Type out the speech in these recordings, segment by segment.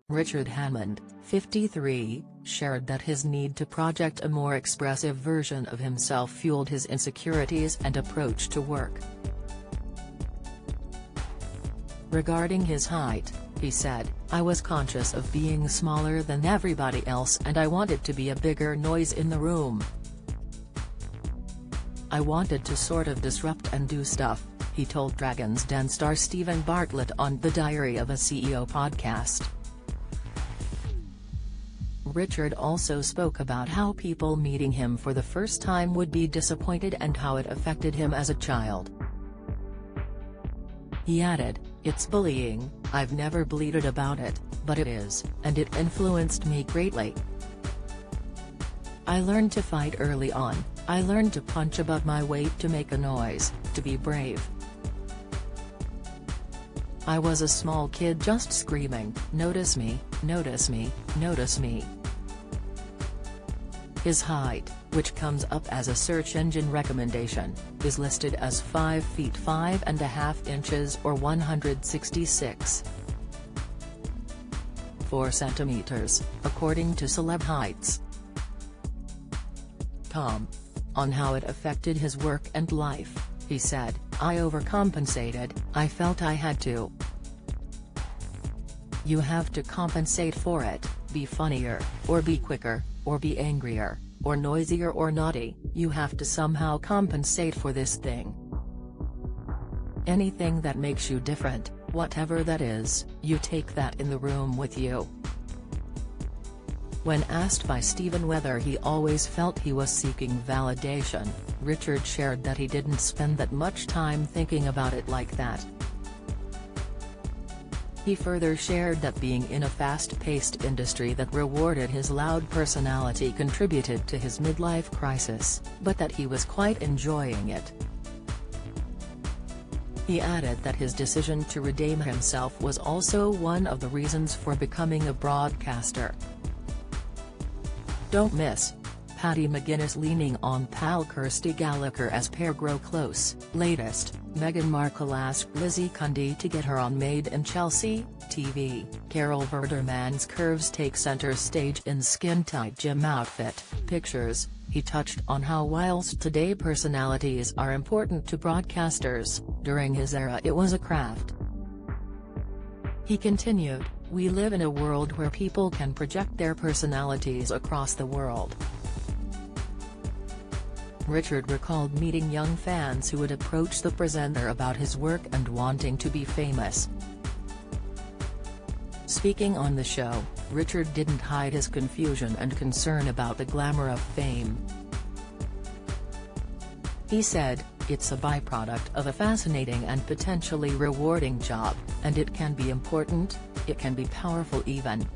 Richard Hammond, 53, shared that his need to project a more expressive version of himself fueled his insecurities and approach to work. Regarding his height, he said, "I was conscious of being smaller than everybody else and I wanted to be a bigger noise in the room. I wanted to sort of disrupt and do stuff," he told Dragon's Den star Stephen Bartlett on the Diary of a CEO podcast. Richard also spoke about how people meeting him for the first time would be disappointed and how it affected him as a child. He added, "It's bullying, I've never bleated about it, but it is, and it influenced me greatly. I learned to fight early on, I learned to punch above my weight to make a noise, to be brave. I was a small kid just screaming, 'Notice me, notice me, notice me.'" His height, which comes up as a search engine recommendation, is listed as 5 feet 5.5 inches or 166.4 centimeters, according to Celeb Heights. On how it affected his work and life, he said, "I overcompensated, I felt I had to. You have to compensate for it, be funnier, or be quicker, or be angrier, or noisier or naughty, you have to somehow compensate for this thing. Anything that makes you different, whatever that is, you take that in the room with you." When asked by Stephen whether he always felt he was seeking validation, Richard shared that he didn't spend that much time thinking about it like that. He further shared that being in a fast-paced industry that rewarded his loud personality contributed to his midlife crisis, but that he was quite enjoying it. He added that his decision to redeem himself was also one of the reasons for becoming a broadcaster. Don't miss Paddy McGuinness leaning on pal Kirsty Gallagher as pair grow close. Latest, Meghan Markle asked Lizzie Cundy to get her on Made in Chelsea TV. Carol Verderman's curves take center stage in skin-tight gym outfit. Pictures. He touched on how whilst today personalities are important to broadcasters, during his era it was a craft. He continued, "We live in a world where people can project their personalities across the world." Richard recalled meeting young fans who would approach the presenter about his work and wanting to be famous. Speaking on the show, Richard didn't hide his confusion and concern about the glamour of fame. He said, "It's a byproduct of a fascinating and potentially rewarding job, and it can be important, it can be powerful even.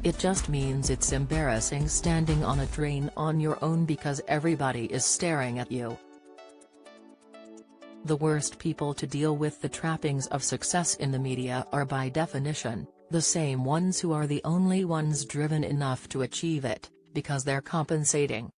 It just means it's embarrassing standing on a train on your own because everybody is staring at you. The worst people to deal with the trappings of success in the media are by definition, the same ones who are the only ones driven enough to achieve it, because they're compensating."